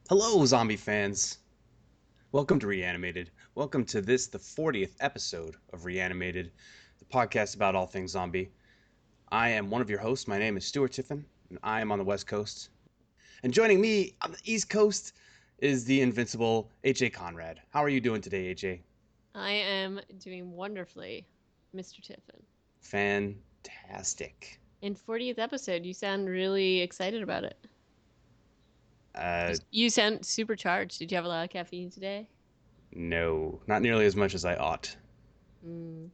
Hello, zombie fans. Welcome to Reanimated. Welcome to the 40th episode of Reanimated, the podcast about all things zombie. I am one of your hosts. My name is Stuart Tiffin, and I am on the West Coast. And joining me on the East Coast is the invincible H.A. Conrad. How are you doing today, H.A.? I am doing wonderfully, Mr. Tiffin. Fantastic. In 40th episode, you sound really excited about it. You, Uh, you sound supercharged. Did you have a lot of caffeine today? no, not nearly as much as I ought. Mm.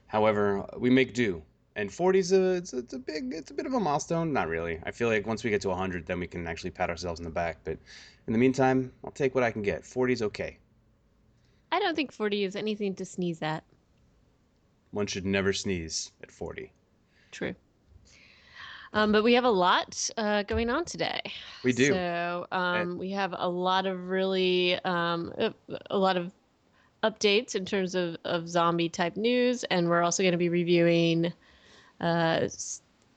However, we make do. And 40 is it's a bit of a milestone. Not really. I feel like once we get to 100, then we can actually pat ourselves in the back. But in the meantime, I'll take what I can get. 40 is okay. I don't think 40 is anything to sneeze at. One should never sneeze at 40. True. But we have a lot going on today. We do. So Uh, we have a lot of a lot of updates in terms of zombie type news, and we're also going to be reviewing uh,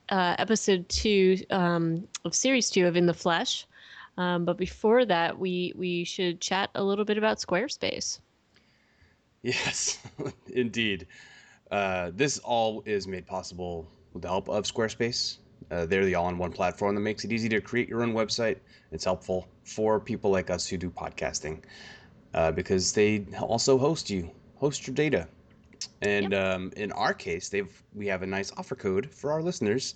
episode two of series two of In the Flesh. But before that, we should chat a little bit about Squarespace. yes, indeed. This all is made possible with the help of Squarespace. They're the all-in-one platform that makes it easy to create your own website. It's helpful for people like us who do podcasting because they also host your data. Yep. And in our case, we have a nice offer code for our listeners,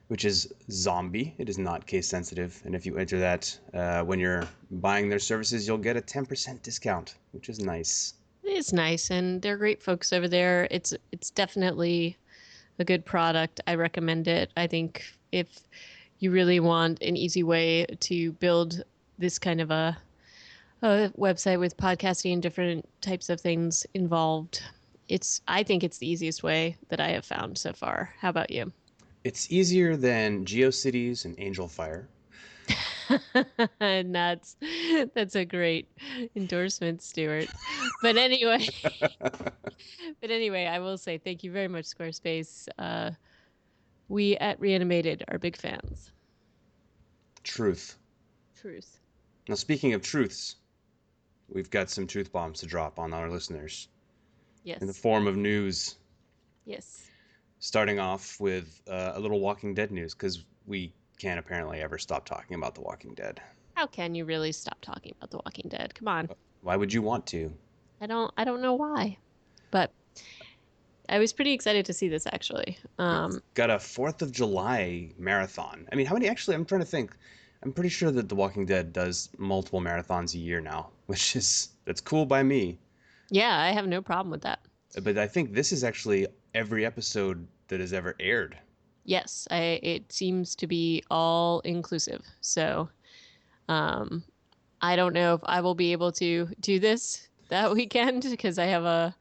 which is zombie. It is not case sensitive, and if you enter that when you're buying their services, you'll get a 10% discount, which is nice. It's nice, and they're great folks over there. It's definitely a good product. I recommend it. I think if you really want an easy way to build this kind of a website with podcasting and different types of things involved, I think it's the easiest way that I have found so far. How about you? It's easier than GeoCities and Angel Fire. And that's a great endorsement, Stuart. But anyway, but anyway, I will say thank you very much, Squarespace. We at Reanimated are big fans. Truth. Truth. Now, speaking of truths, we've got some truth bombs to drop on our listeners in the Yes. form of news. Yes. Starting off with a little Walking Dead news, because we can't apparently ever stop talking about The Walking Dead. How can you really stop talking about The Walking Dead? Come on. Why would you want to? I don't know why. But I was pretty excited to see this actually. It's got a 4th of July marathon. I mean, how many actually? I'm trying to think. I'm pretty sure that The Walking Dead does multiple marathons a year now, that's cool by me. Yeah, I have no problem with that. But I think this is actually every episode that has ever aired. Yes, it seems to be all inclusive. So, um I don't know if I will be able to do this that weekend because I have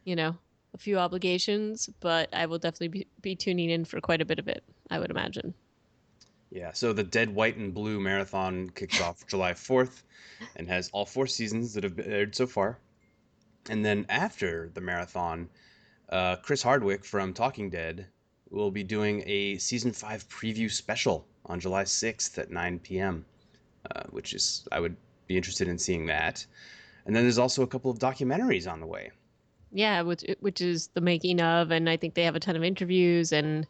you know, a few obligations, but I will definitely be tuning in for quite a bit of it, I would imagine. Yeah, so the Dead, White, and Blue marathon kicks off July 4th and has all 4 seasons that have been aired so far. And then after the marathon, Chris Hardwick from Talking Dead will be doing a season 5 preview special on July 6th at 9 p.m., which is, I would be interested in seeing that. And then there's also a couple of documentaries on the way. Yeah, which is the making of, and I think they have a ton of interviews and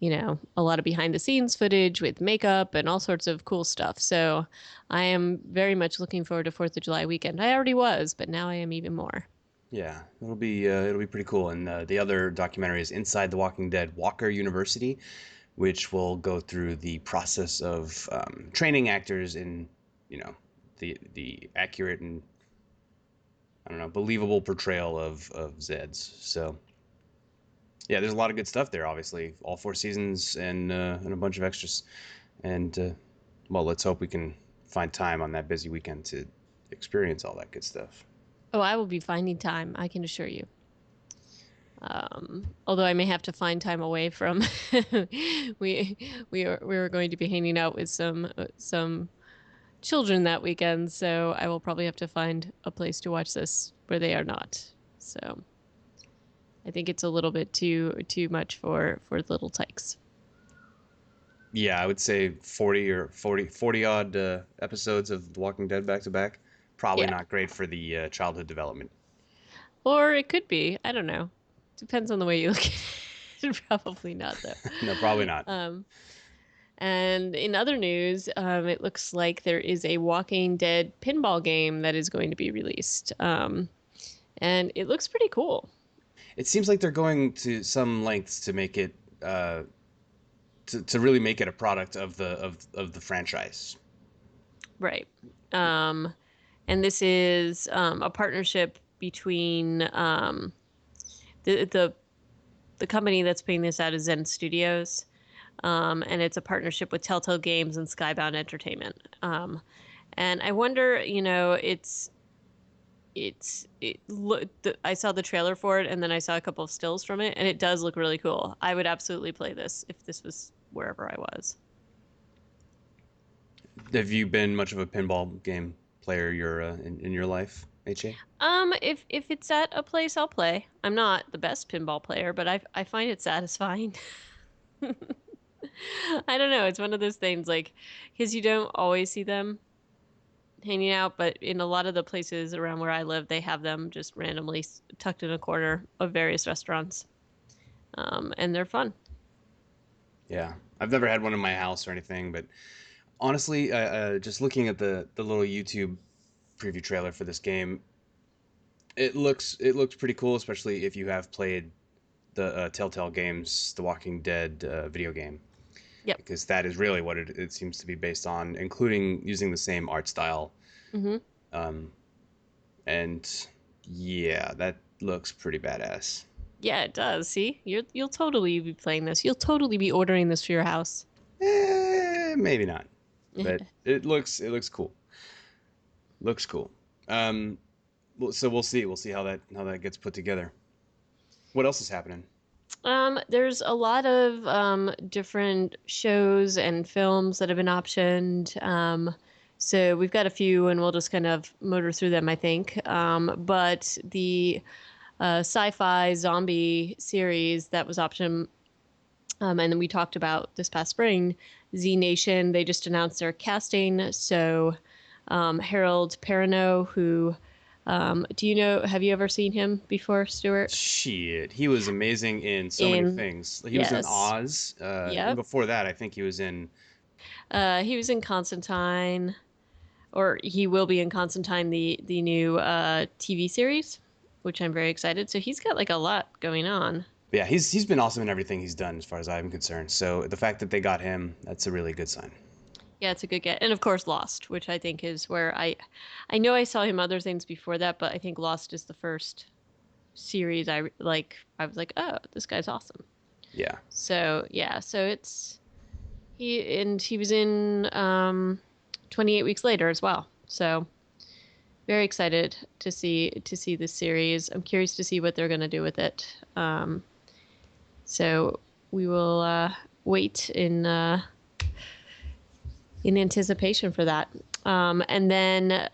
a lot of behind the scenes footage with makeup and all sorts of cool stuff. So I am very much looking forward to 4th of July weekend. I already was, but now I am even more. Yeah, it'll be pretty cool. And the other documentary is Inside the Walking Dead Walker University, which will go through the process of training actors in, the accurate and I don't know believable portrayal of Zeds. So yeah, there's a lot of good stuff there. Obviously, all 4 seasons and a bunch of extras. And well, let's hope we can find time on that busy weekend to experience all that good stuff. Oh, I will be finding time, I can assure you. Although I may have to find time away from we we are going to be hanging out with some children that weekend, so I will probably have to find a place to watch this where they are not. So I think it's a little bit too much for little tykes. Yeah, I would say 40 or 40 odd episodes of The Walking Dead back to back. Probably Yeah. not great for the childhood development. Or it could be. I don't know. Depends on the way you look at it. Probably not, though. No, probably not. Um, and in other news, it looks like there is a Walking Dead pinball game that is going to be released. And it looks pretty cool. It seems like they're going to some lengths to make it uh, to really make it a product of the franchise. Right. Um, and this is a partnership between the, the the company that's putting this out is Zen Studios, and it's a partnership with Telltale Games and Skybound Entertainment. And I wonder, I saw the trailer for it, and then I saw a couple of stills from it, and it does look really cool. I would absolutely play this if this was wherever I was. Have you been much of a pinball game player in your life, HA? If it's at a place, I'll play. I'm not the best pinball player, but I find it satisfying. I don't know. It's one of those things like because you don't always see them hanging out, but in a lot of the places around where I live, they have them just randomly tucked in a corner of various restaurants, and they're fun. Yeah, I've never had one in my house or anything, but honestly, just looking at the little YouTube preview trailer for this game, it looks pretty cool, especially if you have played the Telltale Games, The Walking Dead video game, Yep. because that is really what it seems to be based on, including using the same art style. Hmm. Um, and yeah, that looks pretty badass. Yeah, it does. See, you'll totally be playing this. You'll totally be ordering this for your house. Maybe not, but it looks cool. Looks cool. Um, so we'll see. We'll see how that gets put together. What else is happening? There's a lot of different shows and films that have been optioned. So we've got a few, and we'll just kind of motor through them, I think. But the sci-fi zombie series that was optioned, and then we talked about this past spring, Z Nation. They just announced their casting. So Harold Perrineau, who do you know? Have you ever seen him before, Stuart? Shit, he was amazing in so many In things. He was in Yes. Oz, and Yep. before that, I think he was in. He was in Constantine, or he will be in Constantine, the new TV series, which I'm very excited. So he's got like a lot going on. Yeah, he's been awesome in everything he's done, as far as I'm concerned. So the fact that they got him, that's a really good sign. Yeah, it's a good get, and of course Lost, which I think is where I know I saw him other things before that, but I think Lost is the first series I like. I was like, oh, this guy's awesome. Yeah, So yeah, so he was in 28 Weeks Later as well. So very excited to see this series. I'm curious to see what they're going to do with it. So we will wait in anticipation for that. And then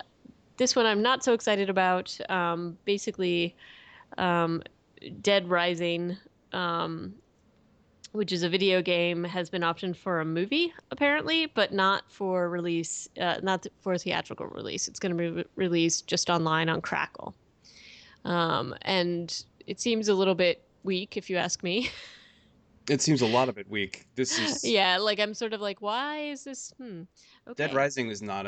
this one I'm not so excited about. Basically, um, Dead Rising, um, which is a video game, has been optioned for a movie apparently, but not for release, not for theatrical release. It's going to be released just online on Crackle. And it seems a little bit weak, if you ask me. it seems a lot of it weak. This is Yeah, like I'm sort of like, why is this? Dead Okay. Rising is not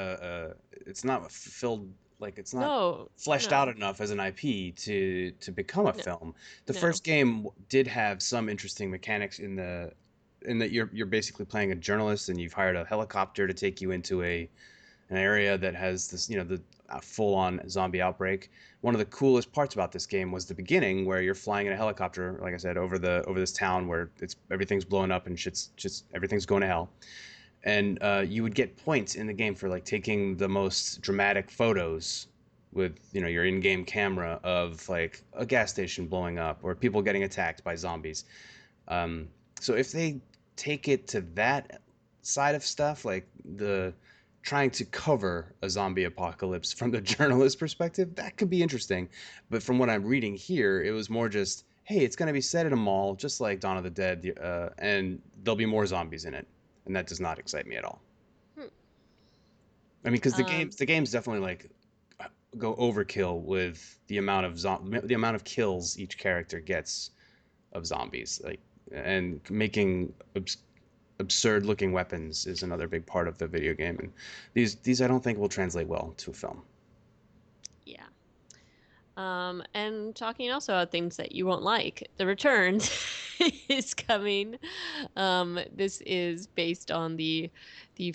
it's not filled like it's not No, fleshed out no, enough as an IP to become a no, film. The no. first game did have some interesting mechanics in that you're basically playing a journalist and you've hired a helicopter to take you into an area that has this, the full on zombie outbreak. One of the coolest parts about this game was the beginning where you're flying in a helicopter, like I said, over this town where it's everything's blowing up and shit's just everything's going to hell. And you would get points in the game for like taking the most dramatic photos with your in-game camera of like a gas station blowing up or people getting attacked by zombies. Um, so if they take it to that side of stuff, like the trying to cover a zombie apocalypse from the journalist perspective, that could be interesting. But from what I'm reading here, it was more just, hey, it's going to be set at a mall, just like Dawn of the Dead, and there'll be more zombies in it. and that does not excite me at all. Hmm. I mean, because Um, the game's definitely like go overkill with the amount of kills each character gets of zombies, like, and making absurd looking weapons is another big part of the video game, and these I don't think will translate well to a film. yeah. And talking also about things that you won't like, The Return is coming. This is based on the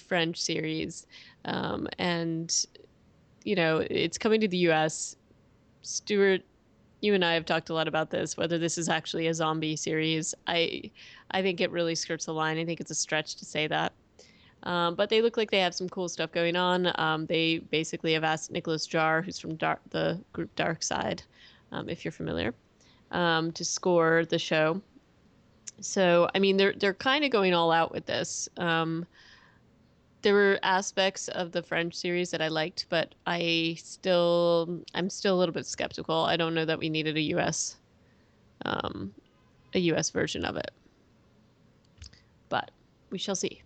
French series, and it's coming to the U.S. Stuart, you and I have talked a lot about this, whether this is actually a zombie series. I think it really skirts the line. I think it's a stretch to say that. But they look like they have some cool stuff going on. They basically have asked Nicholas Jar, who's from the group Dark Side, if you're familiar, to score the show. So I mean, they're kind of going all out with this. There were aspects of the French series that I liked, but I'm still a little bit skeptical. I don't know that we needed um, a US version of it, but we shall see.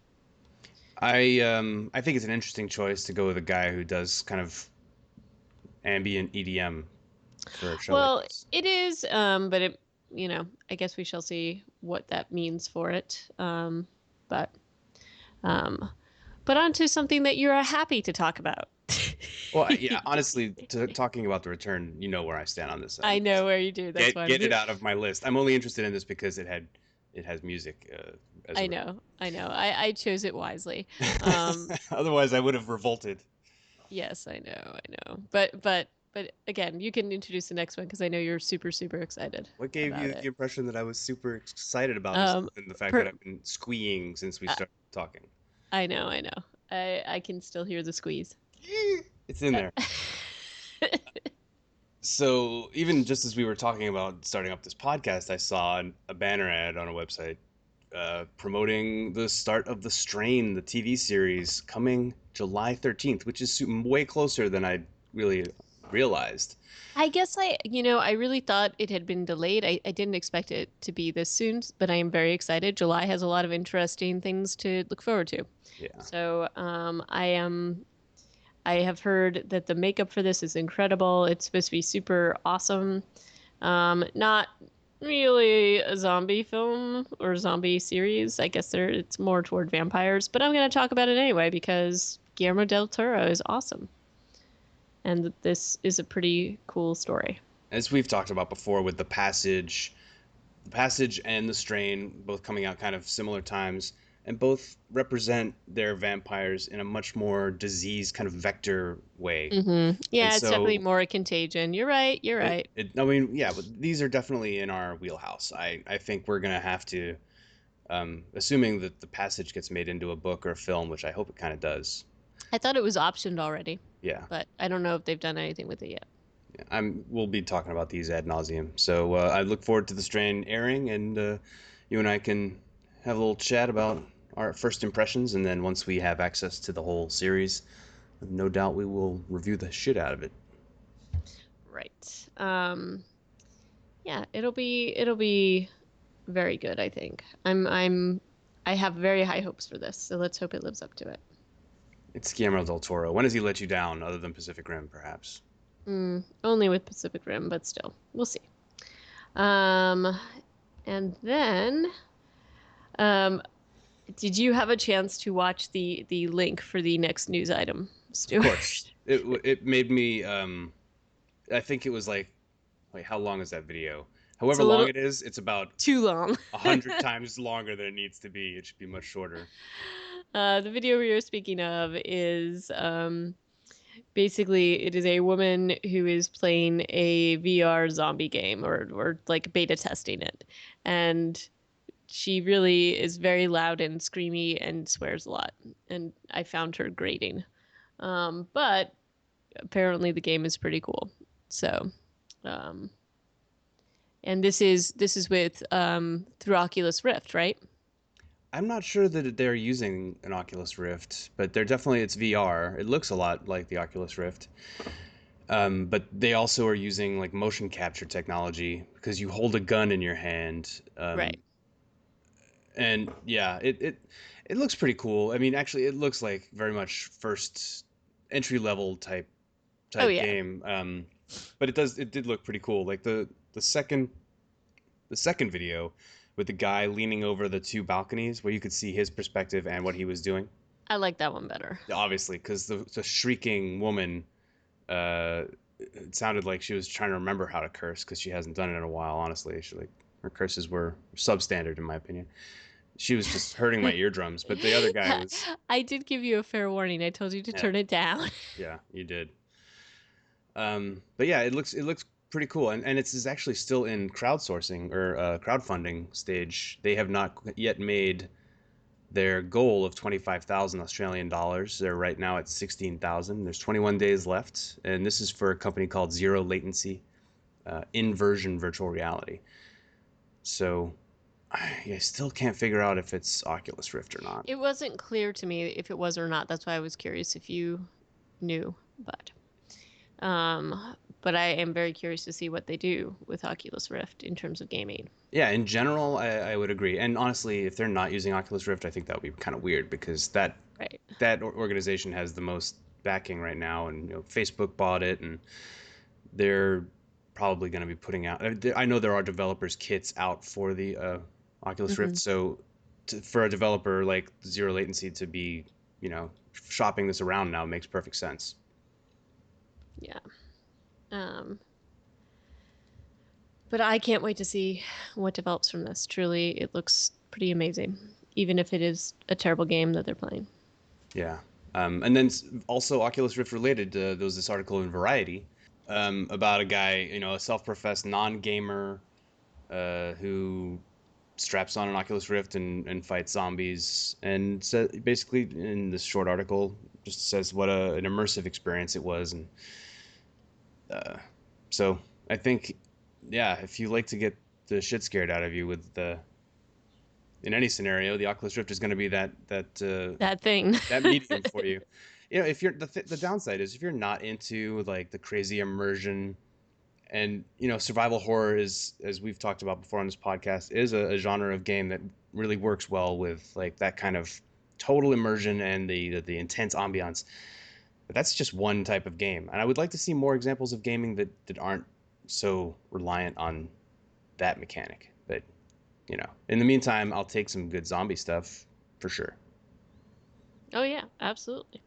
I think it's an interesting choice to go with a guy who does kind of ambient EDM for a show like Well, this. it is, but I guess we shall see what that means for it. But, um, but on to something that you're happy to talk about. Well, yeah, honestly, talking about the return, you know where I stand on this. I know where you do. That's why I'm Get it here. out of my list. I'm only interested in this because it has music as a I result. know. I know. I chose it wisely. Um, Otherwise, I would have revolted. yes, I know. I know. But again, you can introduce the next one because I know you're super super excited What gave about you the it. impression that I was super excited about this, Um, and the fact that per, I've been squeeing since we I, started talking? I know. I know. I can still hear the squeeze. It's in there. So even just as we were talking about starting up this podcast, I saw a banner ad on a website promoting the start of The Strain, the TV series, coming July 13th, which is way closer than I really realized. I guess I really thought it had been delayed. I didn't expect it to be this soon, but I am very excited. July has a lot of interesting things to look forward to. Yeah. So I have heard that the makeup for this is incredible. It's supposed to be super awesome. Not really a zombie film or zombie series. I guess it's more toward vampires, but I'm going to talk about it anyway because Guillermo del Toro is awesome, and this is a pretty cool story. As we've talked about before with the passage and the strain both coming out kind of similar times, and both represent their vampires in a much more disease kind of vector way. And Yeah, it's definitely so more a contagion. You're right. You're right. I mean, yeah, but these are definitely in our wheelhouse. I think we're gonna have to, assuming that the passage gets made into a book or a film, which I hope it kind of does. I thought it was optioned already, Yeah, but I don't know if they've done anything with it yet. yeah. We'll be talking about these ad nauseum. So I look forward to the strain airing, and you and I can have a little chat about our first impressions, and then once we have access to the whole series, no doubt we will review the shit out of it. Right. Yeah, it'll be very good, I think. I have very high hopes for this, so let's hope it lives up to it. It's Guillermo del Toro. When has he let you down, other than Pacific Rim, perhaps? Only with Pacific Rim, but still, we'll see. Um, and then, um, did you have a chance to watch the link for the next news item, Of course. Stuart? It made me. I think it was like, wait, how long is that video? It's However a long little it is, it's about too long. 100 times longer than it needs to be. It should be much shorter. The video we were speaking of is basically it is a woman who is playing a VR zombie game or like beta testing it, and she really is very loud and screamy and swears a lot, and I found her grating. But apparently the game is pretty cool. So, um, and this is with through Oculus Rift, right? I'm not sure that they're using an Oculus Rift, but they're definitely it's VR. It looks a lot like the Oculus Rift. But they also are using like motion capture technology because you hold a gun in your hand. Right. And yeah, It looks pretty cool. I mean, actually, it looks like very much first entry level Oh type yeah, game. But it did look pretty cool. Like the second video with the guy leaning over the two balconies where you could see his perspective and what he was doing. I like that one better. Obviously, because the shrieking woman, it sounded like she was trying to remember how to curse because she hasn't done it in a while. Honestly, her curses were substandard in my opinion. She was just hurting my eardrums. But the other guy was, I did give you a fair warning. I told you to yeah, turn it down. yeah, you did. But yeah, it looks pretty cool, and it's actually still in crowdsourcing or crowdfunding stage. They have not yet made their goal of 25,000 Australian dollars. They're right now at 16,000. There's 21 days left, and this is for a company called Zero Latency Inversion Virtual Reality. So I still can't figure out if it's Oculus Rift or not. It wasn't clear to me if it was or not. That's why I was curious if you knew. But I am very curious to see what they do with Oculus Rift in terms of gaming. Yeah, in general, I would agree. And honestly, if they're not using Oculus Rift, I think that would be kind of weird because Right. that organization has the most backing right now, and Facebook bought it, and they're probably going to be putting out. I know there are developers kits out for the Oculus Rift, Hmm. so for a developer like Zero Latency to be, shopping this around now makes perfect sense. Yeah. Um, but I can't wait to see what develops from this. Truly, it looks pretty amazing, even if it is a terrible game that they're playing. Yeah. And then also Oculus Rift related, there was this article in Variety about a guy, a self-professed non-gamer who straps on an Oculus Rift and fights zombies. And so basically, in this short article, just says what an immersive experience it was. And so I think, yeah, if you like to get the shit scared out of you with in any scenario, the Oculus Rift is going to be That thing. that medium for you. If you're the downside is if you're not into like the crazy immersion and survival horror is, as we've talked about before on this podcast, is a genre of game that really works well with like that kind of total immersion and the intense ambiance. But that's just one type of game, and I would like to see more examples of gaming that aren't so reliant on that mechanic. But in the meantime, I'll take some good zombie stuff for sure. Oh yeah, absolutely.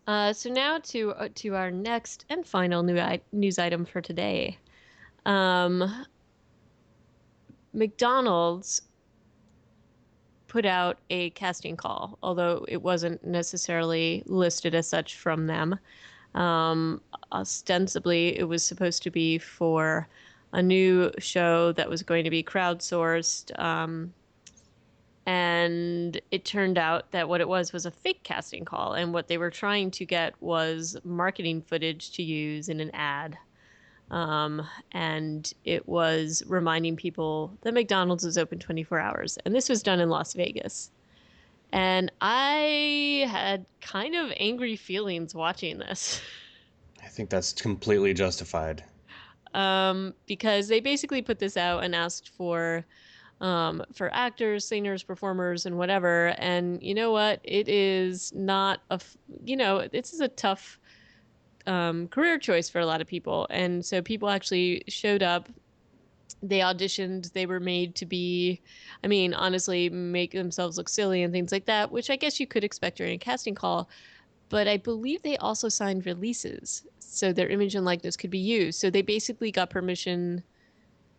So now to our next and final news item for today. Um, McDonald's put out a casting call, although it wasn't necessarily listed as such from them. Um, Ostensibly, it was supposed to be for a new show that was going to be crowdsourced. And it turned out that what it was a fake casting call. And what they were trying to get was marketing footage to use in an ad. And it was reminding people that McDonald's is open 24 hours. And this was done in Las Vegas. And I had kind of angry feelings watching this. I think that's completely justified. Because they basically put this out and asked for actors, singers, performers, and whatever. And you know what? It is not this is a tough career choice for a lot of people. And so people actually showed up. They auditioned. They were made to be, I mean, honestly, make themselves look silly and things like that, which I guess you could expect during a casting call. But I believe they also signed releases so their image and likeness could be used. So they basically got permission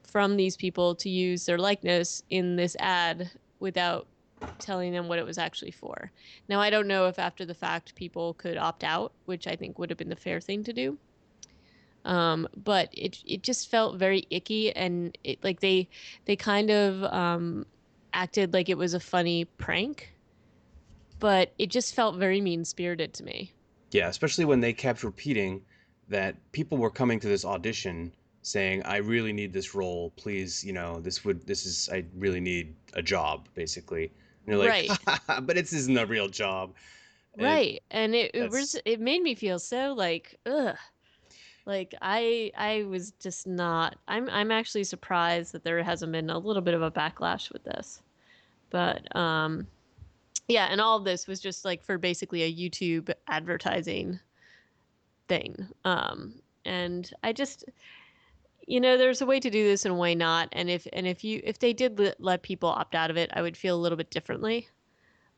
from these people to use their likeness in this ad without telling them what it was actually for. Now, I don't know if after the fact people could opt out, which I think would have been the fair thing to do. But it just felt very icky, and it like they kind of acted like it was a funny prank, but it just felt very mean spirited to me. Yeah, especially when they kept repeating that people were coming to this audition saying, "I really need this role. Please, this is I really need a job, basically." And you're like, Right. "But this isn't a real job." And Right. And that's it made me feel so like ugh. Like I was just not I'm actually surprised that there hasn't been a little bit of a backlash with this. But yeah, and all of this was just like for basically a YouTube advertising thing. And I just, there's a way to do this and a way not. And if they did let people opt out of it, I would feel a little bit differently.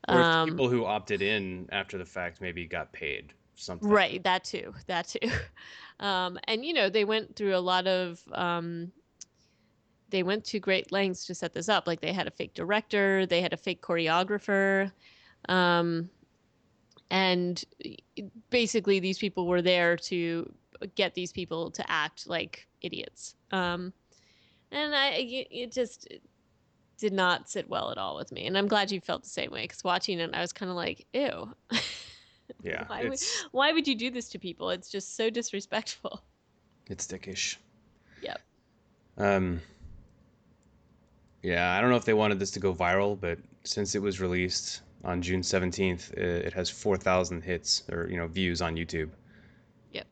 Or if the Um, people who opted in after the fact maybe got paid something. right, that too. And they went through a lot of they went to great lengths to set this up. Like they had a fake director, they had a fake choreographer, um, and basically these people were there to get these people to act like idiots. And it just did not sit well at all with me. And I'm glad you felt the same way because watching it, I was kind of like, ew. Yeah, why would why would you do this to people? It's just so disrespectful. it's dickish. Yep. Um, yeah, I don't know if they wanted this to go viral, but since it was released on June 17th, it has 4,000 hits or views on YouTube. Yep.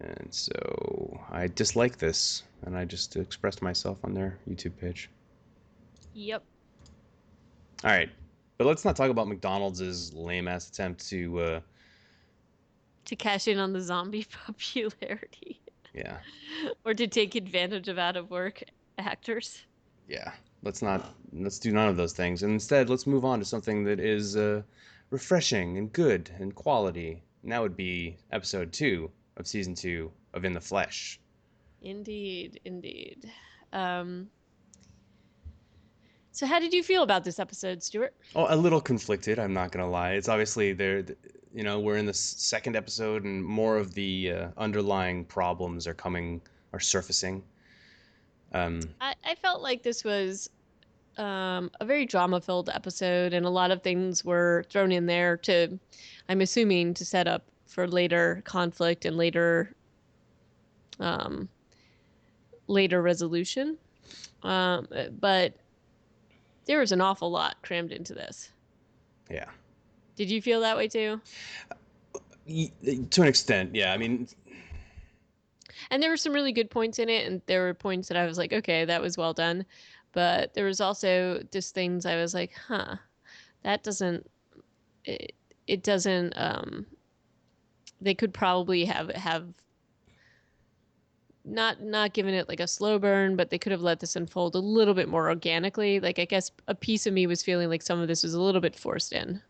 And so I dislike this, and I just expressed myself on their YouTube page. Yep. All right, but let's not talk about McDonald's lame ass attempt to, To cash in on the zombie popularity yeah, or to take advantage of out of work actors. yeah. Let's do none of those things, and instead let's move on to something that is refreshing and good and quality. And that would be episode 2 of season 2 of In the Flesh. Indeed, indeed. Um, so how did you feel about this episode, Stuart? Oh, a little conflicted. I'm not gonna lie. It's obviously there. We're in the second episode, and more of the underlying problems are surfacing. Um, I felt like this was a very drama filled episode, and a lot of things were thrown in there to, I'm assuming, to set up for later conflict and um, later resolution. But there was an awful lot crammed into this. yeah, Did you feel that way too? to an extent, yeah. I mean, And there were some really good points in it, and there were points that I was like, okay, that was well done. But there was also just things I was like, huh, that doesn't. It doesn't. They could probably have not given it like a slow burn, but they could have let this unfold a little bit more organically. Like I guess a piece of me was feeling like some of this was a little bit forced in.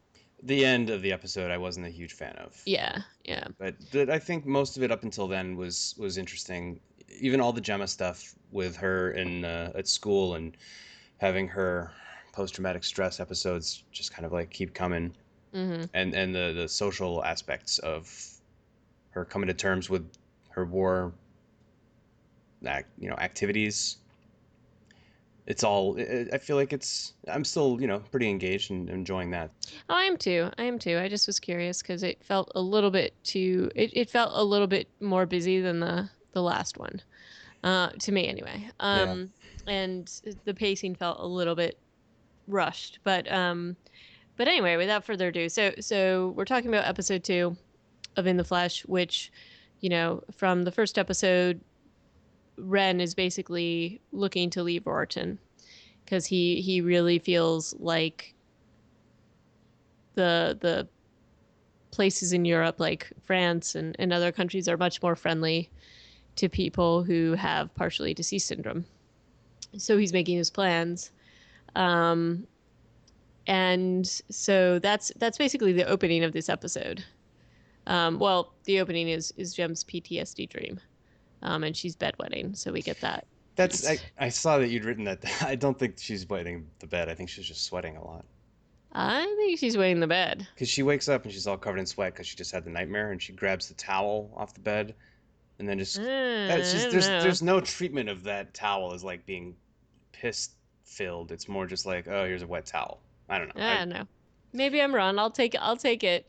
the end of the episode, I wasn't a huge fan of. Yeah, yeah. But I think most of it up until then was interesting. Even all the Gemma stuff with her in at school and having her post traumatic stress episodes just kind of like keep coming, Mm-hmm. and the social aspects of her coming to terms with her war activities. It's all. I feel like I'm still pretty engaged and enjoying that. Oh, I am too. I am too. I just was curious because it felt a little bit too. It felt a little bit more busy than the last one, to me anyway. Yeah. And the pacing felt a little bit rushed. But anyway, without further ado, so we're talking about episode 2 of In the Flesh, which, from the first episode, Ren is basically looking to leave Roarton because he really feels like the places in Europe, like France and other countries, are much more friendly to people who have partially deceased syndrome. So he's making his plans. Um, and so that's basically the opening of this episode. Well, the opening is Jem's PTSD dream, and she's bedwetting, so we get that That's piece. I saw that you'd written that. I don't think she's wetting the bed. I think she's just sweating a lot. I think she's wetting the bed. Because she wakes up and she's all covered in sweat because she just had the nightmare, and she grabs the towel off the bed and then just that's I just don't know. there's no treatment of that towel as like being piss filled. It's more just like, oh, here's a wet towel. I don't know. I don't know. Maybe I'm wrong. I'll take it.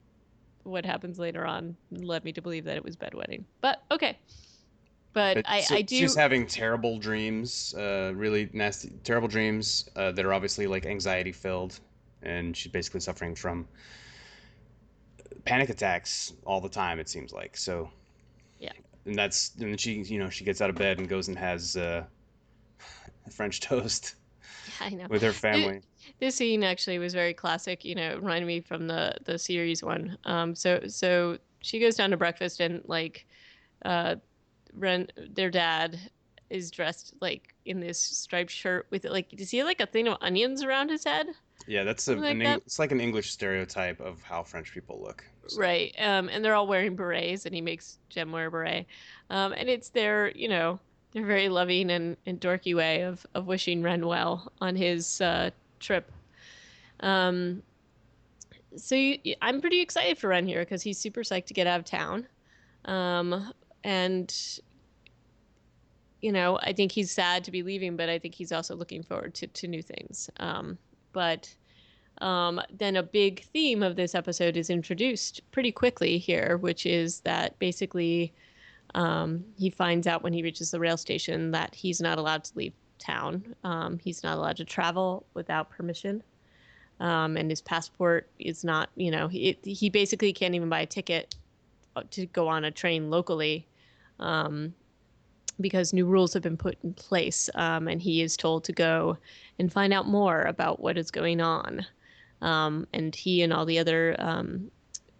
What happens later on led me to believe that it was bedwetting. But okay. But But I she's do. having terrible dreams, really nasty, terrible dreams that are obviously like anxiety filled, and she's basically suffering from panic attacks all the time. It seems like so, Yeah. and she she gets out of bed and goes and has French toast Yeah, I know. with her The, family. This scene actually was very classic. It reminded me from the series one. So she goes down to breakfast and like uh, their dad is dressed like in this striped shirt with like, does he have like a thing of onions around his head? Yeah, that's Something like that. It's like an English stereotype of how French people look. So Right. And they're all wearing berets, and he makes Jem wear a beret. And it's their very loving and dorky way of wishing Ren well on his trip. Um, I'm pretty excited for Ren here because he's super psyched to get out of town. And I think he's sad to be leaving, but I think he's also looking forward to new things. But then a big theme of this episode is introduced pretty quickly here, which is that basically he finds out when he reaches the rail station that he's not allowed to leave town. He's not allowed to travel without permission. And his passport is not, he basically can't even buy a ticket to go on a train locally because new rules have been put in place. And he is told to go and find out more about what is going on. And he and all the other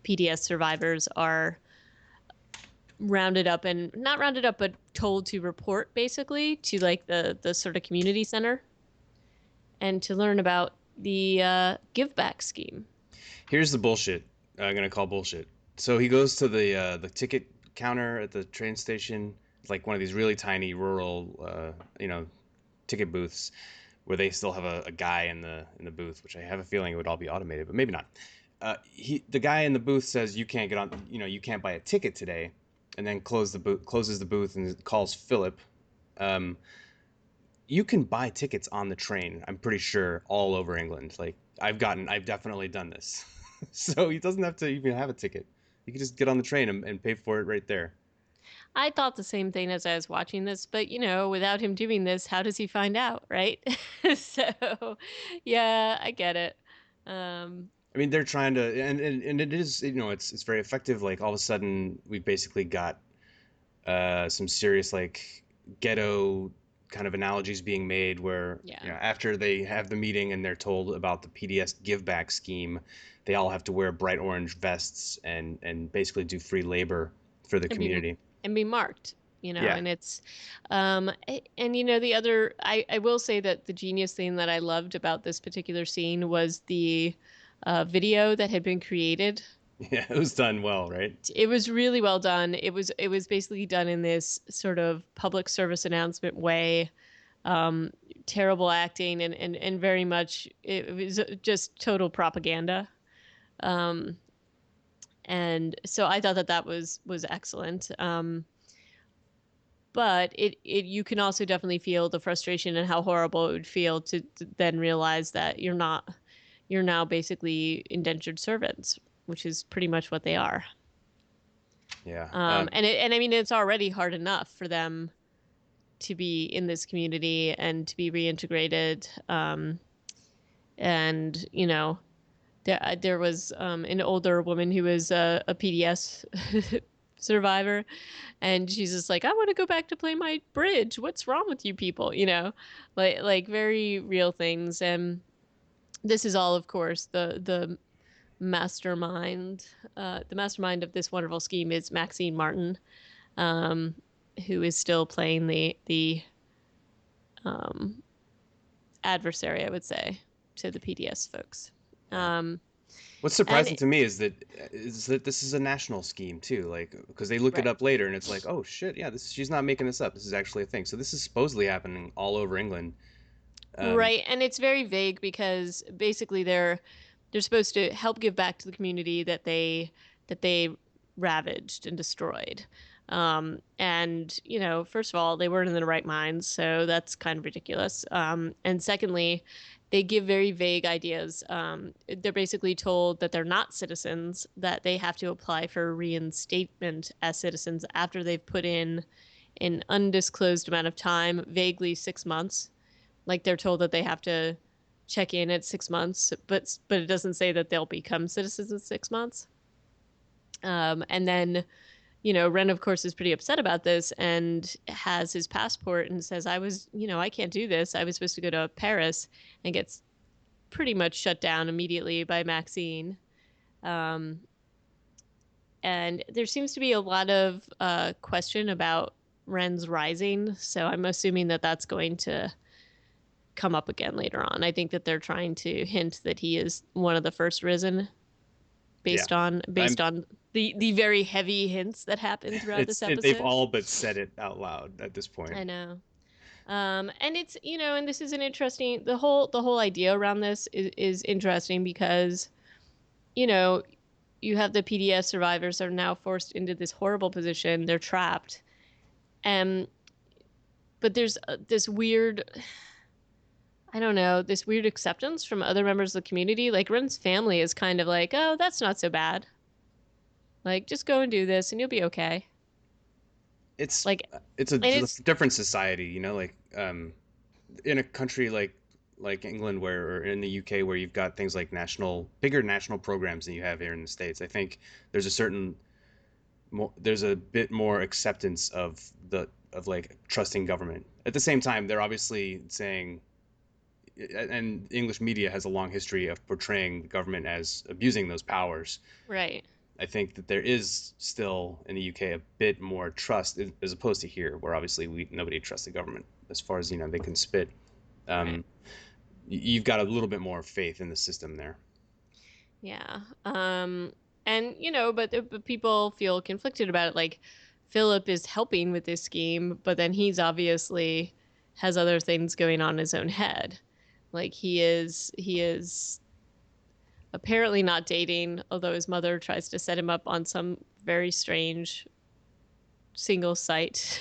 PDS survivors are rounded up and not rounded up, but told to report basically to like the sort of community center and to learn about the give back scheme. here's the bullshit. I'm gonna call bullshit. So he goes to the ticket counter at the train station. It's like one of these really tiny rural, ticket booths where they still have a guy in the booth, which I have a feeling it would all be automated, but maybe not. The guy in the booth says you can't get on, you can't buy a ticket today, and then closes the booth and calls Philip. Um, you can buy tickets on the train. I'm pretty sure all over England. Like I've definitely done this. So he doesn't have to even have a ticket. You can just get on the train and pay for it right there. I thought the same thing as I was watching this, but without him doing this, how does he find out, right? So, yeah, I get it. Um, I mean, they're trying to, and it is, it's very effective. Like all of a sudden, we basically got some serious like ghetto kind of analogies being made where yeah, after they have the meeting and they're told about the PDS give back scheme, they all have to wear bright orange vests and basically do free labor for the and be community. and be marked, Yeah. and it's and the other I will say that the genius thing that I loved about this particular scene was the video that had been created. Yeah, it was done well, right? It was really well done. It was basically done in this sort of public service announcement way. Terrible acting and very much it was just total propaganda. Um, and so I thought that was excellent. But it you can also definitely feel the frustration and how horrible it would feel to then realize that you're now basically indentured servants, which is pretty much what they are. Yeah. And I mean it's already hard enough for them to be in this community and to be reintegrated. And there was an older woman who was a PDS survivor, and she's just like, I want to go back to play my bridge. What's wrong with you people? Like very real things. And this is all, of course, the mastermind of this wonderful scheme is Maxine Martin, um, who is still playing the um, adversary, I would say, to the PDS folks. yeah. Um, What's and surprising to me is that this is a national scheme too. Like because they look it right, up later and it's like, oh shit, yeah, this she's not making this up. This is actually a thing. So this is supposedly happening all over England. Um, right, and it's very vague because basically they're supposed to help give back to the community that they ravaged and destroyed. And first of all, they weren't in their right minds, so that's kind of ridiculous. And secondly, they give very vague ideas. They're basically told that they're not citizens, that they have to apply for reinstatement as citizens after they've put in an undisclosed amount of time, vaguely 6 months. Like they're told that they have to check in at 6 months, but it doesn't say that they'll become citizens in 6 months. And then Ren, of course, is pretty upset about this and has his passport and says, I can't do this. I was supposed to go to Paris and get pretty much shut down immediately by Maxine. Um, and there seems to be a lot of question about Ren's rising, so I'm assuming that that's going to come up again later on. I think that they're trying to hint that he is one of the first risen, Yeah, based I'm. on the very heavy hints that happen throughout this They've episode. all but said it out loud at this point. I know. And it's, and this is an interesting, the whole idea around this is interesting because, you know, you have the PDS survivors are now forced into this horrible position. They're trapped. And but there's this weird, I don't know, this weird acceptance from other members of the community. Like Ren's family is kind of like, oh, that's not so bad. Like just go and do this and you'll be okay. It's Like, it's a and it's different society, like in a country like England where or in the UK where you've got things like bigger national programs than you have here in the States. I think there's a certain there's a bit more acceptance of like trusting government. At the same time, they're obviously saying, and English media has a long history of portraying the government as abusing those powers. right, I think that there is still in the UK a bit more trust as opposed to here, where obviously nobody trusts the government as far as they can spit. right. Um, you've got a little bit more faith in the system there. Yeah. And but people feel conflicted about it. Like Philip is helping with this scheme, but then he's obviously has other things going on in his own head. Like he is apparently not dating, although his mother tries to set him up on some very strange single site,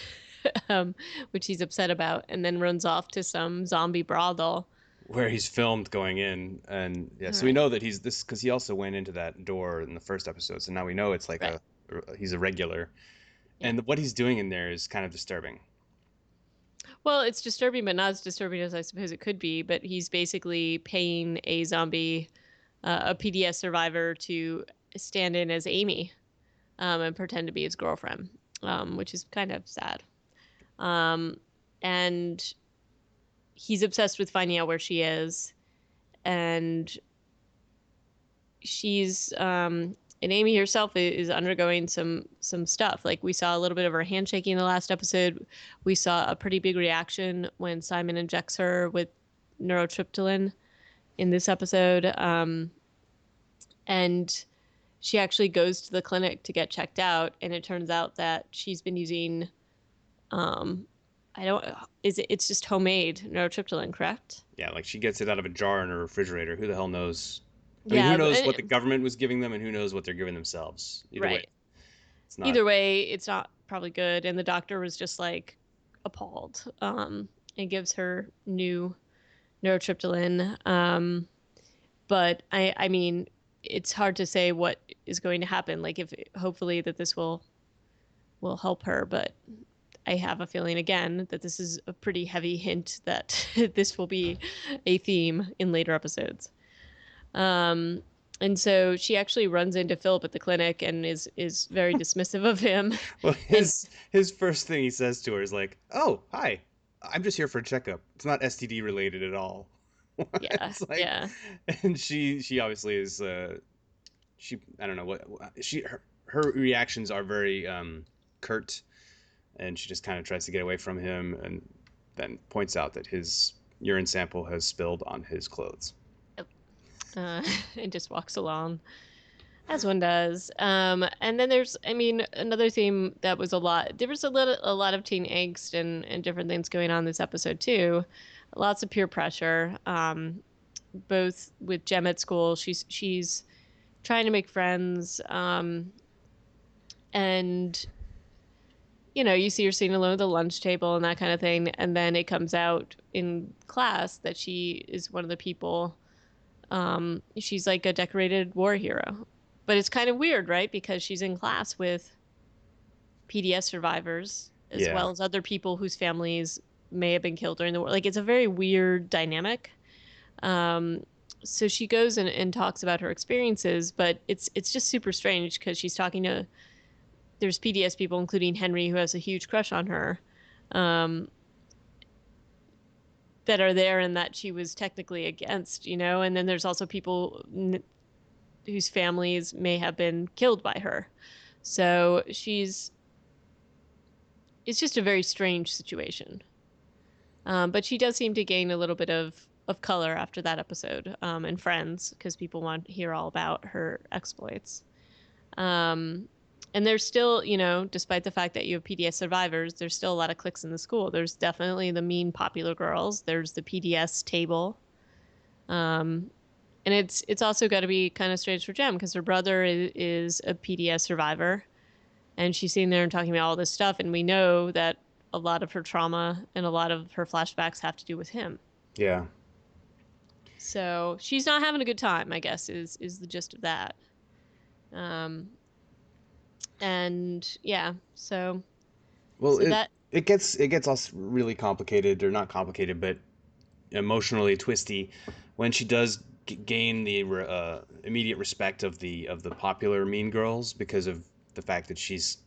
um, which he's upset about, and then runs off to some zombie brothel. Where he's filmed going in, and yeah, All so we right. know that he's this because he also went into that door in the first episode. So now we know it's like Right. he's a regular, Yeah. and what he's doing in there is kind of disturbing. Well, it's disturbing, but not as disturbing as I suppose it could be. But he's basically paying a zombie, a PDS survivor, to stand in as Amy, and pretend to be his girlfriend, which is kind of sad. Um, and he's obsessed with finding out where she is, and she's and Amy herself is undergoing some stuff. Like we saw a little bit of her handshaking in the last episode. We saw a pretty big reaction when Simon injects her with neurotriptyline in this episode. And she actually goes to the clinic to get checked out, and it turns out that she's been using um, I don't is it, it's just homemade neurotriptyline, correct? Yeah, like she gets it out of a jar in her refrigerator. Who the hell knows? I mean, who Yeah, knows what the and, government was giving them, and who knows what they're giving themselves? Either way, right. it's not. Either way, it's not probably good. And the doctor was just like appalled, and gives her new neurotriptyline. But I mean, it's hard to say what is going to happen. Like if hopefully that this will help her, but I have a feeling again that this is a pretty heavy hint that this will be a theme in later episodes. Um, and so she actually runs into Philip at the clinic and is very dismissive of him. Well, And his first thing he says to her is like, "Oh, hi, I'm just here for a checkup. It's not STD related at all." yeah, It's like, yeah, and she obviously is she I don't know what her reactions are very curt, and she just kind of tries to get away from him, and then points out that his urine sample has spilled on his clothes. uh, and just walks along as one does. And then there's, I mean, another theme that was a lot. There was a lot of teen angst and different things going on this episode too. Lots of peer pressure. Both with Jem at school, she's trying to make friends, and you see her sitting alone at the lunch table and that kind of thing, and then it comes out in class that she is one of the people. She's like a decorated war hero, but it's kind of weird, right? Because she's in class with PDS survivors as Yeah, well as other people whose families may have been killed during the war. Like it's a very weird dynamic. Um, so she goes and talks about her experiences, but it's just super strange because she's talking to there's PDS people, including Henry, who has a huge crush on her. Um, that are there and that she was technically against, and then there's also people whose families may have been killed by her. So it's just a very strange situation. But she does seem to gain a little bit of color after that episode, and friends, because people want to hear all about her exploits. Um, and there's still, despite the fact that you have PDS survivors, there's still a lot of cliques in the school. There's definitely the mean popular girls. There's the PDS table. Um, and it's also got to be kind of strange for Jem because her brother is a PDS survivor, and she's sitting there and talking about all this stuff, and we know that a lot of her trauma and a lot of her flashbacks have to do with him. Yeah. So she's not having a good time, I guess, is the gist of that. Um, and yeah, so Well, so it that it gets us really complicated, or not complicated, but emotionally twisty when she does gain the immediate respect of the popular mean girls because of the fact that she's,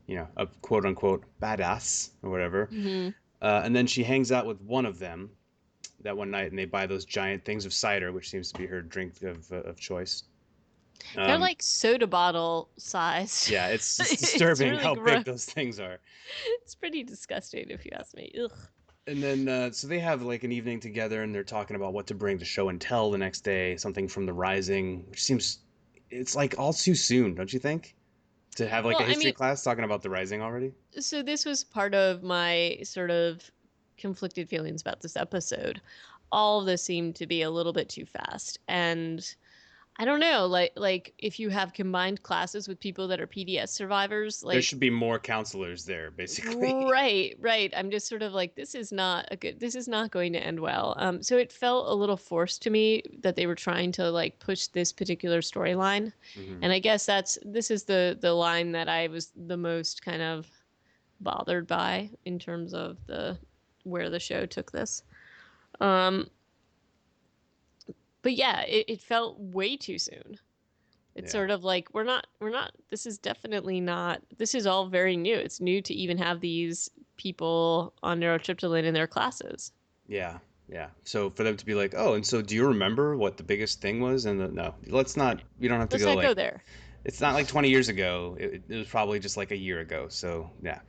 a quote unquote badass or whatever. mhm. And then she hangs out with one of them that one night, and they buy those giant things of cider, which seems to be her drink of choice. They're Um, like soda bottle size. yeah, it's just It's disturbing really how big gross. those things are. It's pretty disgusting if you ask me. Ugh. And then, so they have like an evening together, and they're talking about what to bring to show and tell the next day. Something from the Rising, which seems it's like all too soon, don't you think? To have like Well, a I history mean, class talking about the Rising already. so this was part of my sort of conflicted feelings about this episode. All of this seemed to be a little bit too fast, and I don't know, like if you have combined classes with people that are PDS survivors, There like should be more counselors there, basically. right. I'm just sort of like this is not going to end well. So it felt a little forced to me that they were trying to like push this particular storyline. Hmm. And I guess this is the line that I was the most kind of bothered by in terms of the where the show took this. Um, but yeah, it felt way too soon. It's Yeah, sort of like we're not this is definitely not this is all very new. It's new to even have these people on neurotyptolin in their classes. yeah, yeah. So for them to be like, oh, and so do you remember what the biggest thing was? And no, let's not. We don't have to Let's go not go like. there. It's not like 20 years ago. It was probably just like a year ago. So yeah.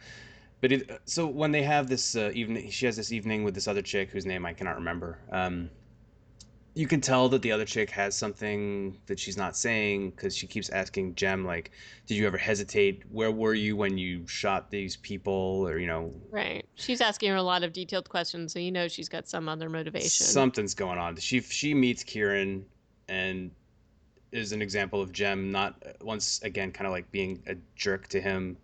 But so when they have this evening, she has this evening with this other chick whose name I cannot remember. You can tell that the other chick has something that she's not saying because she keeps asking Jem, like, "Did you ever hesitate? Where were you when you shot these people?" Or Right. She's asking her a lot of detailed questions, so she's got some other motivation. something's going on. She meets Kieren and is an example of Jem not once again kind of like being a jerk to him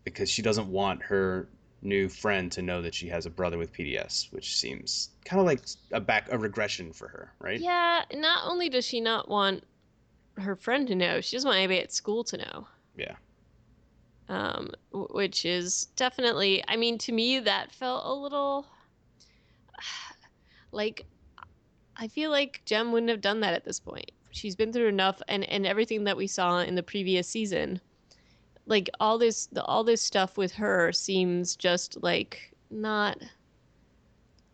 because she doesn't want her new friend to know that she has a brother with PDS, which seems kind of like a regression for her, right? Yeah, not only does she not want her friend to know, she doesn't want anybody at school to know. Yeah. Which is definitely, I mean, to me, that felt a little like I feel like Jem wouldn't have done that at this point. She's been through enough, and everything that we saw in the previous season, like all this stuff with her seems just like not.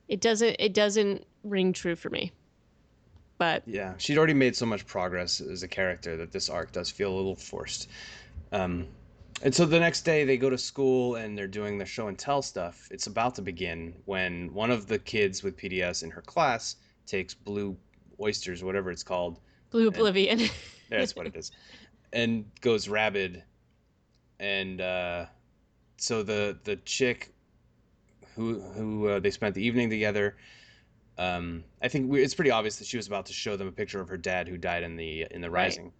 It doesn't ring true for me. But Yeah, she'd already made so much progress as a character that this arc does feel a little forced. Um, and so the next day they go to school and they're doing the show and tell stuff. It's about to begin when one of the kids with PDS in her class takes blue oysters, whatever it's called, Blue and Oblivion. that's what it is, and goes rabid. And so the chick who they spent the evening together. I think it's pretty obvious that she was about to show them a picture of her dad who died in the Right. Rising,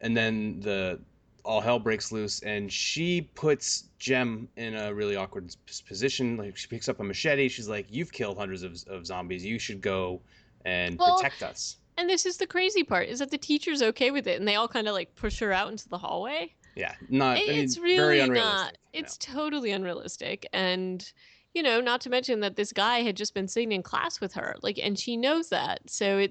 and then the all hell breaks loose, and she puts Jem in a really awkward position. Like she picks up a machete. She's like, "You've killed hundreds of zombies. You should go and Well, protect us." and this is the crazy part is that the teacher's okay with it, and they all kind of like push her out into the hallway. Yeah, not. I It's mean, very really not. unrealistic. It's totally unrealistic. And, not to mention that this guy had just been sitting in class with her. Like, and she knows that. So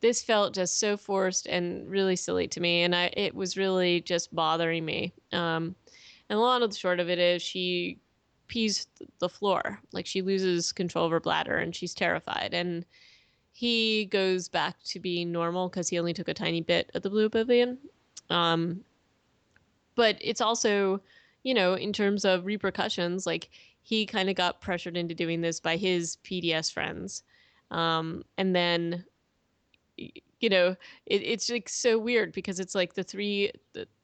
this felt just so forced and really silly to me. And it was really just bothering me. And a lot of the short of it is she pees the floor. Like she loses control of her bladder and she's terrified. And he goes back to being normal because he only took a tiny bit of the blue oblivion. Um, but it's also, in terms of repercussions, like he kind of got pressured into doing this by his PDS friends. And then, it's like so weird because it's like the three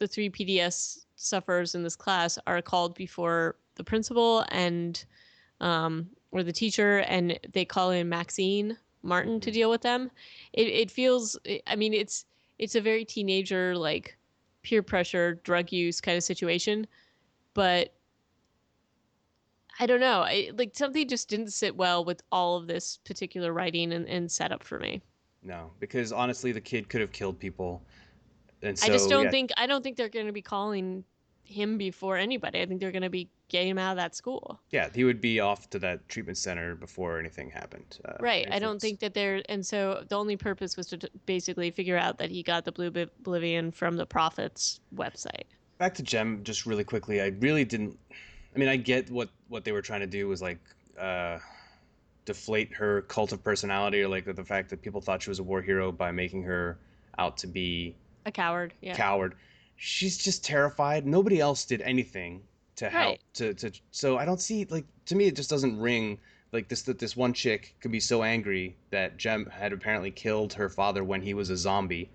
PDS sufferers in this class are called before the principal and or the teacher, and they call in Maxine Martin to Mhm. deal with them. It feels, I mean, it's a very teenager like peer pressure, drug use kind of situation, but I don't know. Like something just didn't sit well with all of this particular writing and setup for me. No, because honestly, the kid could have killed people, and I just so yeah, I don't think they're going to be calling him before anybody. I think they're going to be getting him out of that school. yeah, he would be off to that treatment center before anything happened. Right. I If don't it's think that they're, and so the only purpose was to basically figure out that he got the Blue Oblivion from the Prophet's website. back to Gem, just really quickly, I really didn't. I mean, I get what they were trying to do was like uh, deflate her cult of personality, or like the fact that people thought she was a war hero by making her out to be A coward. a Yeah. coward. She's just terrified. Nobody else did anything to help. Right. So I don't see, like, to me it just doesn't ring like this, that this one chick could be so angry that Jem had apparently killed her father when he was a zombie,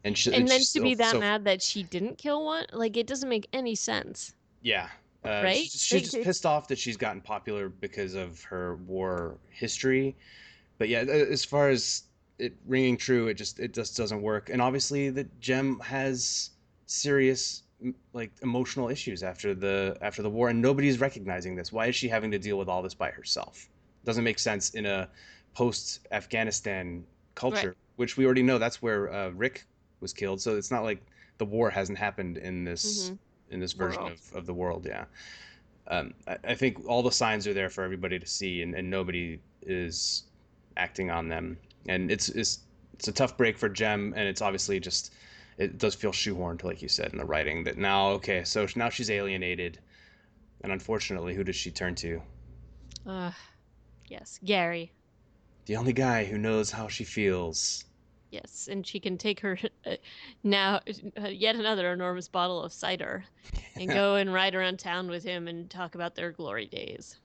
and And then she's to so be that so mad that she didn't kill one, like it doesn't make any sense. yeah. Right. She's Like just it's, pissed off that she's gotten popular because of her war history. But yeah, as far as it ringing true, it just doesn't work. And obviously, the Gem has serious like emotional issues after the war, and nobody's recognizing this. Why is she having to deal with all this by herself? Doesn't make sense in a post Afghanistan right. culture, which we already know that's where Rick was killed. So it's not like the war hasn't happened Mm-hmm. in this version World. of the world. Yeah. I think all the signs are there for everybody to see, and nobody is acting on them. And it's a tough break for Jem, and it's obviously just it does feel shoehorned, like you said in the writing. That now, okay, so now she's alienated, and unfortunately, who does she turn to? Uh, yes, Gary. The only guy who knows how she feels. Yes, and she can take her now yet another enormous bottle of cider and go and ride around town with him and talk about their glory days.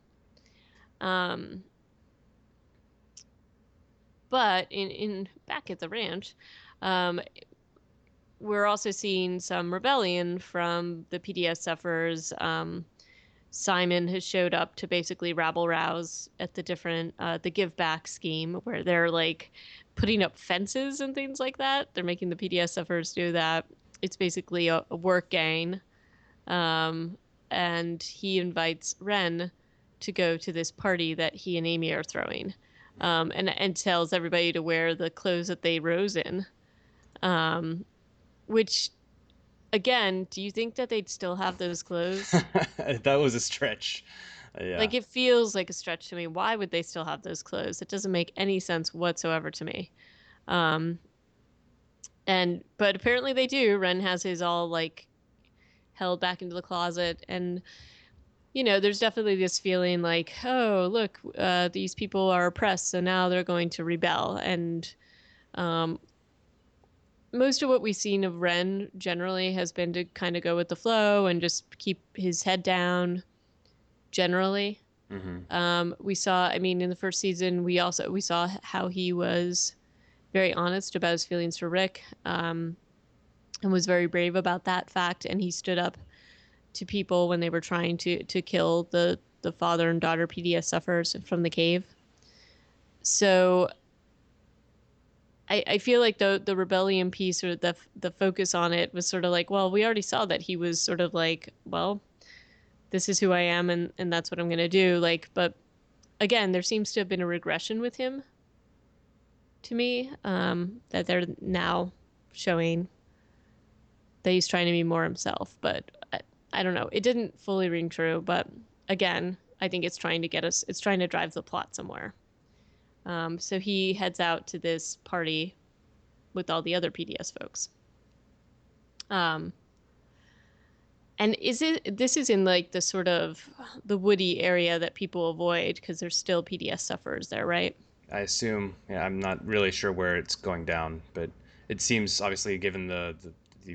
Um, but in back at the ranch, um, we're also seeing some rebellion from the PDS sufferers. Simon has showed up to basically rabble rouse at the different the give back scheme where they're like putting up fences and things like that. They're making the PDS sufferers do that. It's basically a work gang, um, and he invites Ren to go to this party that he and Amy are throwing, and tells everybody to wear the clothes that they rose in. Um, which again, do you think that they'd still have those clothes? That was a stretch. Yeah. Like it feels like a stretch to me. Why would they still have those clothes? It doesn't make any sense whatsoever to me. Um, and but apparently they do. Ren has his all like held back into the closet, and there's definitely this feeling like, oh, look, these people are oppressed, so now they're going to rebel. And um, most of what we've seen of Ren generally has been to kind of go with the flow and just keep his head down. Generally, Mm-hmm. we saw. I mean, in the first season, we saw how he was very honest about his feelings for Rick, and was very brave about that fact. And he stood up to people when they were trying to kill the father and daughter PDS sufferers from the cave. So I feel like the rebellion piece or the focus on it was sort of like, well, we already saw that he was sort of like, well, this is who I am and that's what I'm gonna do. Like, but again, there seems to have been a regression with him to me, that they're now showing that he's trying to be more himself. But I don't know. It didn't fully ring true, but again, I think it's trying to get us. It's trying to drive the plot somewhere. So he heads out to this party with all the other PDS folks. Um, And this is in like the sort of the woody area that people avoid because there's still PDS sufferers there, right? I assume. Yeah, I'm not really sure where it's going down, but it seems obviously, given the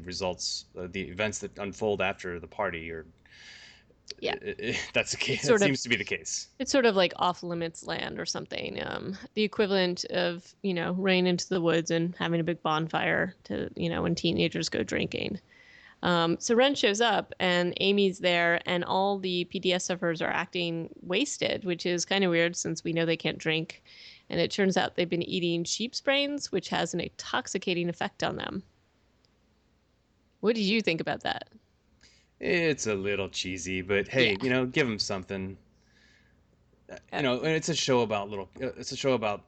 results, the events that unfold after the party, or Yeah. that's the case. It's That sort of seems to be the case. it's sort of like off limits land or something. The equivalent of, running into the woods and having a big bonfire to, when teenagers go drinking. So Ren shows up and Amy's there, and all the PDS sufferers are acting wasted, which is kind of weird since we know they can't drink. And it turns out they've been eating sheep's brains, which has an intoxicating effect on them. What did you think about that? It's a little cheesy, but Yeah. hey, give them something. Uh, And it's a show about it's a show about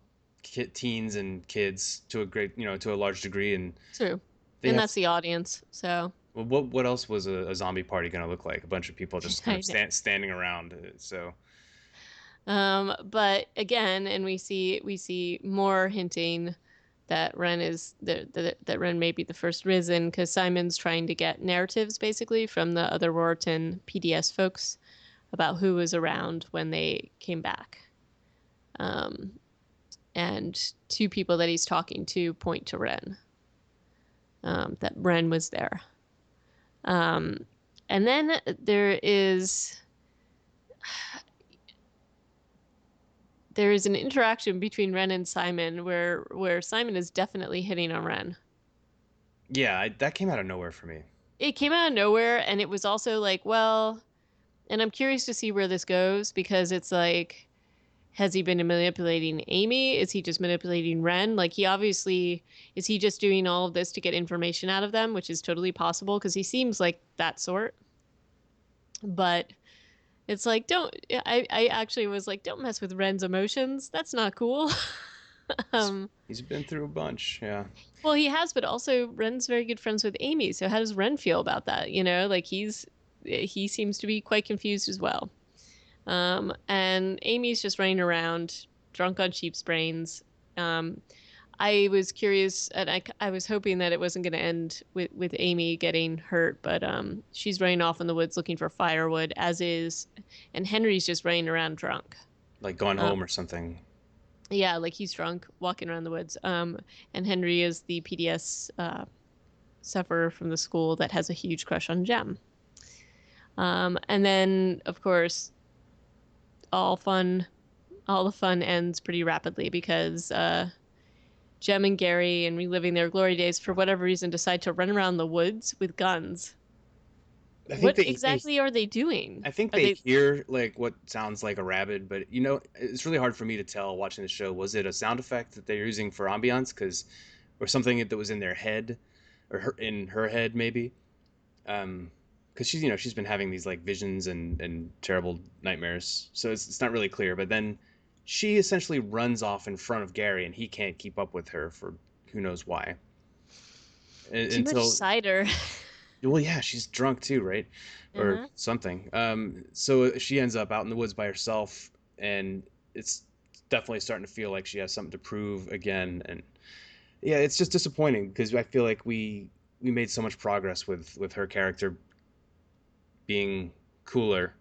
teens and kids to a great, to a large degree, and True. they And have. that's the audience. So Well, what else was a zombie party going to look like? A bunch of people just kind I of know. standing around. So But again, and we see more hinting that Ren is that Ren may be the first Risen because Simon's trying to get narratives basically from the other Roarton PDS folks about who was around when they came back. Um, and two people that he's talking to point to Ren, that Ren was there. Um, and then there is an interaction between Ren and Simon where Simon is definitely hitting on Ren. yeah, that came out of nowhere for me. It came out of nowhere, and it was also like, well, and I'm curious to see where this goes because it's like, has he been manipulating Amy? Is he just manipulating Ren? Like, he obviously is he just doing all of this to get information out of them, which is totally possible because he seems like that sort. But it's like, don't I actually was like, don't mess with Ren's emotions. That's not cool. He's um, he's been through a bunch. Yeah, Well, he has, but also Ren's very good friends with Amy. So how does Ren feel about that? Like he seems to be quite confused as well. And Amy's just running around drunk on sheep's brains. Um, I was curious, and I was hoping that it wasn't going to end with Amy getting hurt, but she's running off in the woods looking for firewood, as is, and Henry's just running around drunk. like going Um, home or something. yeah, like he's drunk, walking around the woods. And Henry is the PDS sufferer from the school that has a huge crush on Jem. And then, of course, all fun, all the fun ends pretty rapidly because Jem and Gary, and reliving their glory days, for whatever reason, decide to run around the woods with guns. I think What they exactly are they doing? I think Are they they? hear like what sounds like a rabbit, but it's really hard for me to tell watching the show. Was it a sound effect that they're using for ambiance, or something that was in their head, or in her head maybe? Because she's been having these like visions and terrible nightmares, so it's not really clear. But then she essentially runs off in front of Gary, and he can't keep up with her for who knows why. Too much Until cider. Well, yeah, she's drunk too, right? Or Uh-huh. something. So she ends up out in the woods by herself, and it's definitely starting to feel like she has something to prove again. And yeah, it's just disappointing because I feel like we made so much progress with her character being cooler,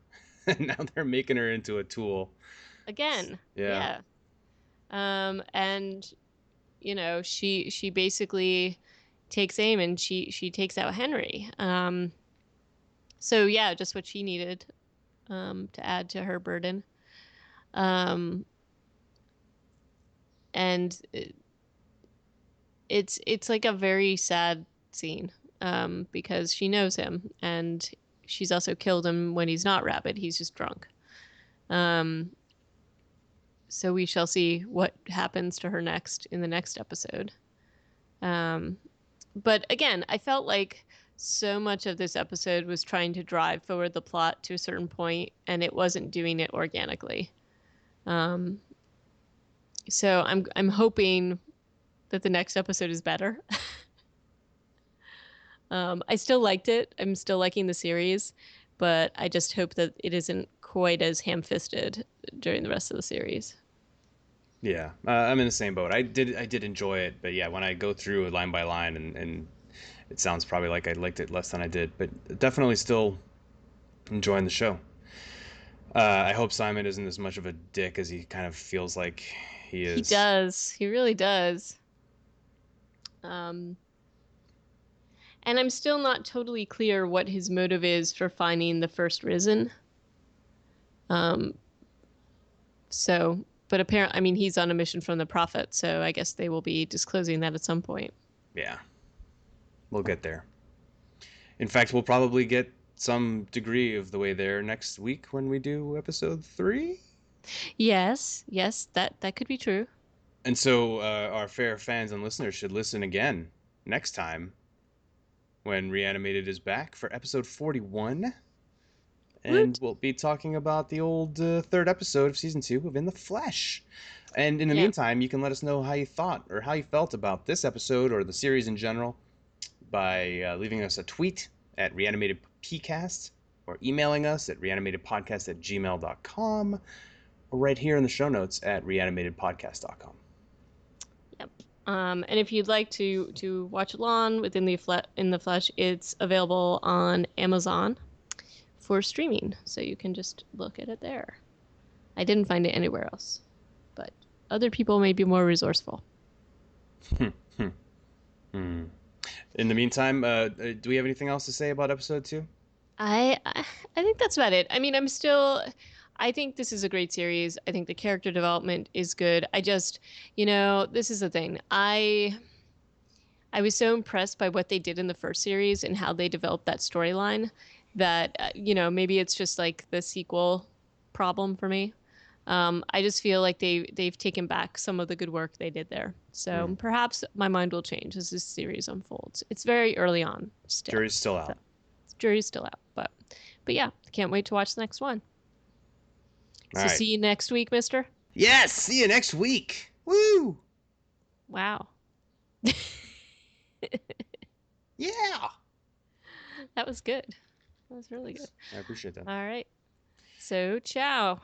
and now they're making her into a tool. Again, Yeah, yeah. And she basically takes aim and she takes out Henry. So yeah, just what she needed to add to her burden. Um, and it's like a very sad scene because she knows him and she's also killed him when he's not rabid. He's just drunk. Um, so we shall see what happens to her next in the next episode. Um, but again, I felt like so much of this episode was trying to drive forward the plot to a certain point, and it wasn't doing it organically. Um, so I'm hoping that the next episode is better. I still liked it. I'm still liking the series, but I just hope that it isn't quite as ham-fisted during the rest of the series. yeah. I'm in the same boat. I did enjoy it, but yeah, when I go through line by line and it sounds probably like I liked it less than I did, but definitely still enjoying the show. I hope Simon isn't as much of a dick as he kind of feels like he He is. does. He really does. Um, and I'm still not totally clear what his motive is for finding the first risen. Um, but apparently, I mean, he's on a mission from the prophet, so I guess they will be disclosing that at some point. Yeah, we'll get there. In fact, we'll probably get some degree of the way there next week when we do episode 3. Yes, yes, that could be true. And so our fair fans and listeners should listen again next time when Reanimated is back for episode 41. And Woot. we'll be talking about the old third episode of season 2 of In the Flesh. And in the Yeah. meantime, you can let us know how you thought or how you felt about this episode or the series in general by leaving us a tweet at reanimatedpcast or emailing us at reanimatedpodcast@gmail.com or right here in the show notes at reanimatedpodcast.com. Yep. And if you'd like to watch along within in the flesh, it's available on Amazon for streaming, so you can just look at it there. I didn't find it anywhere else, but other people may be more resourceful. In the meantime, do we have anything else to say about episode 2? I think that's about it. I mean, I think this is a great series. I think the character development is good. This is the thing. I was so impressed by what they did in the first series and how they developed that storyline that maybe it's just like the sequel problem for me. I just feel like they've taken back some of the good work they did there. So Mm. perhaps my mind will change as this series unfolds. It's very early on still, Jury's still so out. the jury's still out. But yeah, can't wait to watch the next one. All So right. see you next week, Mister. Yes, see you next week. Woo! Wow, Yeah. that was good. That was really good. I appreciate that. All right. So ciao.